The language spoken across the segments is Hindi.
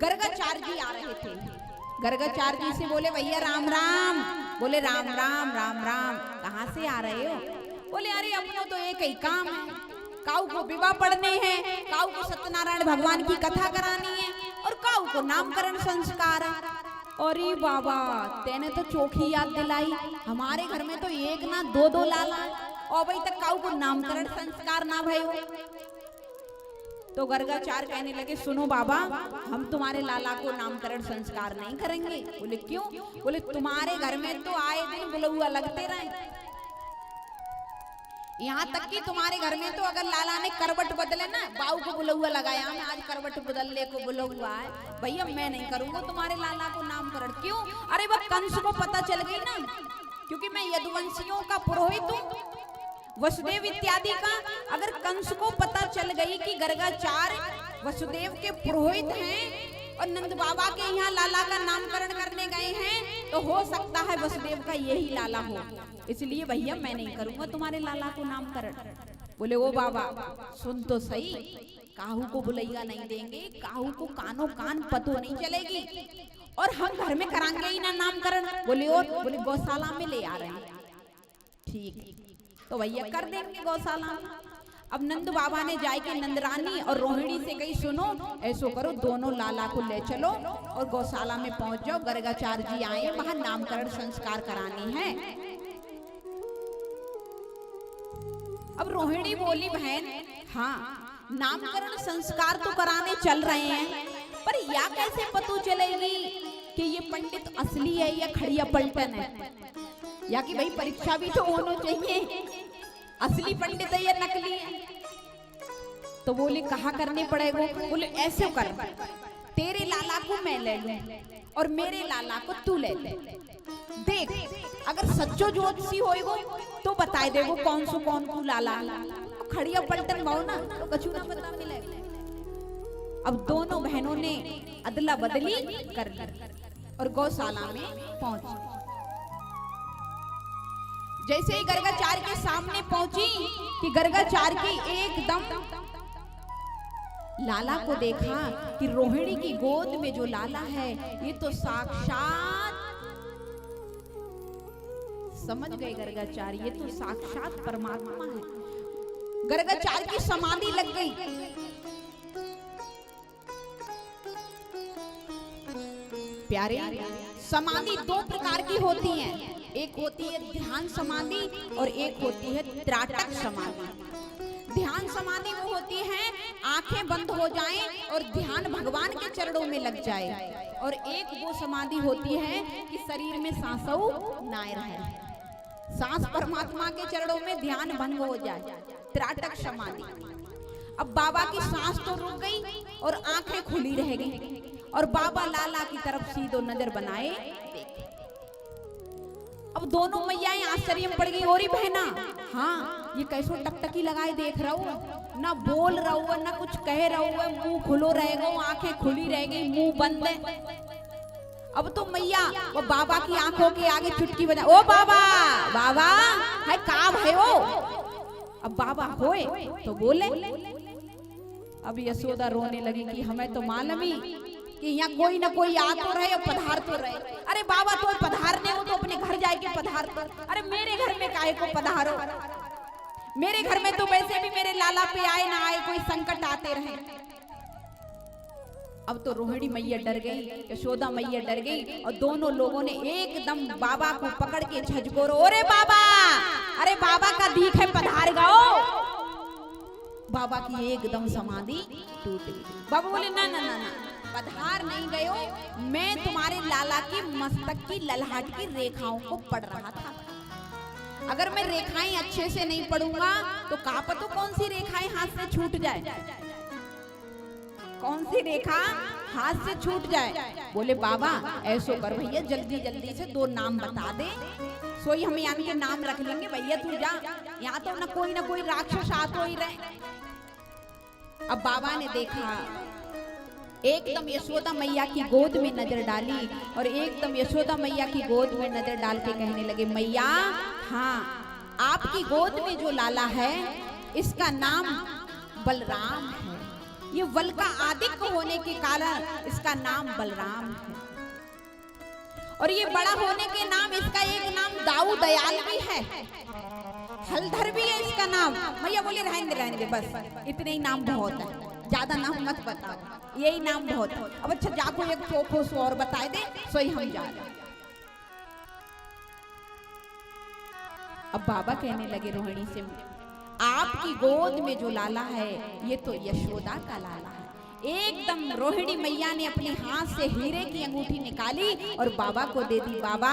गर्गाचार्य जी आ रहे थे। गर्गाचार्य जी से बोले भैया राम राम। बोले राम राम राम राम। कहाँ से आ रहे हो? बोले अरे अपनों तो एक ही काम है, काऊ को विवाह पढ़ने हैं, काऊ को सत्यनारायण भगवान की कथा करानी है और काऊ को नामकरण संस्कार है। अरे बाबा तेने तो चोखी याद दिलाई, हमारे घर में तो एक ना दो दो लाला और भाई तक काऊ को नामकरण संस्कार ना भयो। तो गर्गाचार्य कहने लगे सुनो बाबा, हम तुम्हारे लाला को नामकरण संस्कार नहीं करेंगे। बोले क्यों? बोले तुम्हारे घर में तो आए दिन बुलौआ लगते रहे, यहाँ तक कि तुम्हारे घर में तो अगर लाला ने करवट बदले ना, बाऊ को बुलौआ लगाया, मैं आज करवट बदलने को बुलौआ है, भैया मैं नहीं करूंगा तुम्हारे लाला को नामकरण। क्यों? अरे वह कंस को पता चल गई ना, क्योंकि मैं यदुवंशियों का पुरोहित हूँ, वसुदेव इत्यादि का। अगर कंस को पता चल गई कि गर्गाचार्य वसुदेव के पुरोहित हैं और नंद बाबा के यहाँ लाला का नामकरण करने गए हैं, तो हो सकता है वसुदेव का यही लाला हो, इसलिए भैया मैं नहीं करूंगा तुम्हारे लाला को नामकरण। बोले ओ बाबा सुन तो सही, काहू को बुलैया नहीं देंगे, काहू को कानो कान पतो नहीं चलेगी और हम घर में कराएंगे ही ना नामकरण। बोले ओ, बोले गौशाला में ले आ रहे हैं। ठीक तो भैया कर देंगे गौशाला में। अब नंद बाबा ने जाए के नंदरानी और रोहिणी से कही सुनो ऐसो करो, दोनों लाला को ले चलो और गौशाला में पहुंच जाओ, गर्गाचार्य जी आए, वहां नामकरण संस्कार करानी है। अब रोहिणी बोली बहन हाँ नामकरण संस्कार तो कराने चल रहे हैं, पर या कैसे पता चलेगी कि ये पंडित असली है या खड़िया पलटन है, या कि भाई परीक्षा भी तो होना चाहिए, असली पंडित है या नकली है। तो बोले कहा करने पड़ेगा? बोले ऐसे कर, तेरे लाला को मैं ले लूं और मेरे लाला को तू ले ले, देख अगर सच्चो ज्योतिषी होएगो तो बताए देगो कौन को लाला, खड़िया पलटन भाव ना तो कछु ना पता मिलेगा। अब दोनों बहनों ने अदला बदली कर ली और गौशाला में पहुंची। जैसे ही गर्गाचार्य के सामने पहुंची कि गर्गाचार्य की एकदम लाला को देखा कि रोहिणी की गोद में जो लाला है ये तो साक्षात, समझ गए गर्गाचार्य, ये तो साक्षात परमात्मा है। गर्गाचार्य की समाधि लग गई। प्यारे समाधि दो प्रकार की होती है, एक होती है ध्यान समाधि और एक होती है त्राटक समाधि। ध्यान समाधि वो होती है आंखें बंद हो जाएं और ध्यान भगवान के चरणों में लग जाए, और एक वो समाधि होती है कि शरीर में सांसों ना रहे, सांस परमात्मा के चरणों में ध्यान भंग हो जाए, त्राटक समाधि। अब बाबा की सांस तो रुक गई और आंखें खुली रह गई और बाबा लाला की तरफ सीधो नजर बनाए देखे। अब दोनों मैयाएं आश्चर्य में पड़ गई, और बहना हाँ ये कैसो टकटकी लगाए देख रहा हूँ, ना बोल रहा हूँ ना कुछ कह रहा हूँ, मुंह खुलो रहेगा, आंखें खुली रह गई, मुंह बंद है। अब तो मैया वो बाबा की आंखों के आगे चुटकी बजा, ओ बाबा बाबा है का भयो। अब बाबा होए तो बोले। अब यशोदा रोने लगी कि हमें तो मालूम ही कि यहाँ कोई ना कोई आ तो रहे और पधार तो रहे। अरे बाबा तो पधारने हो तो अपने घर जाके पधार तो, अरे मेरे घर में काहे को पधारो, मेरे घर में तो वैसे भी मेरे लाला पे आए ना आए कोई संकट आते रहे। अब तो रोहिणी मैया डर गई, यशोदा मैया डर गई और दोनों लोगों ने एकदम बाबा को पकड़ के झजकोरो, अरे बाबा, अरे बाबा का दीख है पधार गाओ। बाबा की एकदम समाधि टूट गई। बाबा बोले ना ना ना ना पधार नहीं गए हो, मैं तुम्हारे लाला की मस्तक की ललहाट की रेखाओं को पढ़ रहा था। अगर मैं रेखाएं अच्छे से नहीं पढ़ूंगा तो का पता कौन सी रेखाएं हाथ से छूट जाए, कौन सी रेखा हाथ से छूट जाए। बोले बाबा ऐसो कर भैया जल्दी जल्दी से दो नाम बता दे, सोई हम यहाँ के नाम रख लेंगे, भैया तू जा, यहाँ तो ना कोई राक्षस आतो ही रहे। अब बाबा ने देखा, एकदम यशोदा मैया की गोद में नजर डाली और एकदम यशोदा मैया की गोद में नजर डाल के कहने लगे, मैया हाँ आपकी गोद में जो लाला है इसका नाम बलराम है। ये बल का आधिक होने के कारण इसका नाम बलराम है। और ये बड़ा होने के नाम इसका एक नाम दाऊ दयाल भी है, हलधर भी है इसका नाम। भैया बोले रहने दे बस इतने ही नाम बहुत है, ज्यादा नाम मत बताओ, यही नाम बहुत है। अब अच्छा जाको एक चोखो सो और बताए दे, सोई हम जा रहे। अब बाबा कहने लगे रोहिणी से, आपकी गोद में जो लाला है ये तो यशोदा का लाला है। एकदम रोहिणी मैया ने अपने हाथ से हीरे की अंगूठी निकाली और बाबा को दे दी। बाबा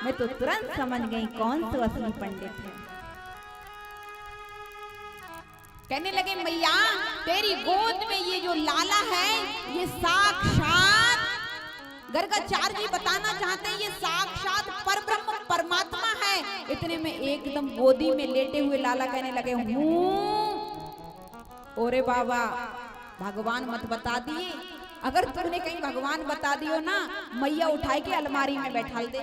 मैं तो तुरंत समझ गई कौन तो असली पंडित है। कहने लगे मैया तेरी गोद में ये जो लाला है ये साक्षात गर्गाचार्य जी बताना चाहते हैं ये साक्षात परब्रह्म परमात्मा है। इतने में एकदम गोदी में लेटे हुए लाला कहने लगे हूँ। ओरे बाबा भगवान मत बता दिए, अगर तुमने कहीं भगवान बता दियो ना मैया उठाई के अलमारी में बैठा दे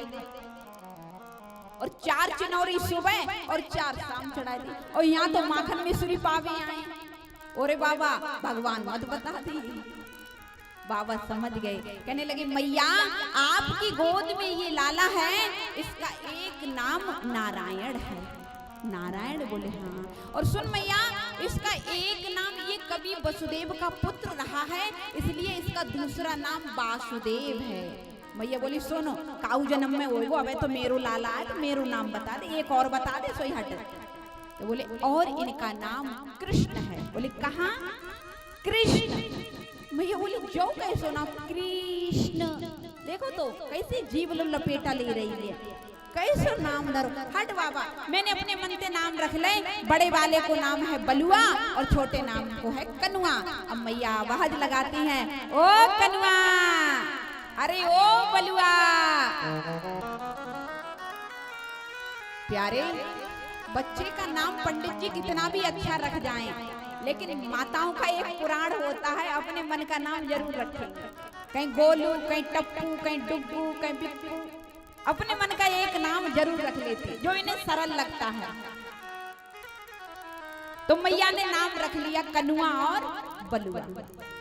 और 4 चिनौरी सुबह और 4 शाम चढ़ा दी और यहाँ तो माखन मिश्री पावे आए। ओरे बाबा भगवान मत बता दिए। बाबा समझ गए, कहने लगे मैया आपकी गोद में ये लाला है इसका एक नाम नारायण है। नारायण बोले हाँ। और सुन मैया इसका एक नाम ये कभी वसुदेव का पुत्र रहा है इसलिए इसका दूसरा नाम वासुदेव है। मैया बोली सुनो काऊ जन्म में होएगो, अबे तो मेरो लाला है तो मेरो नाम बता दे, एक और बता दे सोई हट। तो बोले और इनका नाम कृष्ण है। बोले कहाँ? कृष्ण। मैया बोली जो कैसो ना कृष्ण, देखो तो कैसे जीव लपेटा ले रही है, कैसो नाम धरो। हट बाबा मैंने अपने मन से नाम रख ले, बड़े वाले को नाम है बलुआ और छोटे नाम को है कनुआ। अब मैया आवाज लगाती हैं ओ कनुआ, अरे ओ बलुआ। प्यारे बच्चे का नाम पंडित जी कितना भी अच्छा रख जाएं, लेकिन माताओं का एक पुराण होता है अपने मन का नाम जरूर रखेंगे। कहीं गोलू, कहीं टप्पू, कहीं डुग्गू, कहीं बिक्कू, अपने मन का एक नाम जरूर रख लेते जो इन्हें सरल लगता है। तो मैया ने नाम रख लिया कनुआ और बलुआ।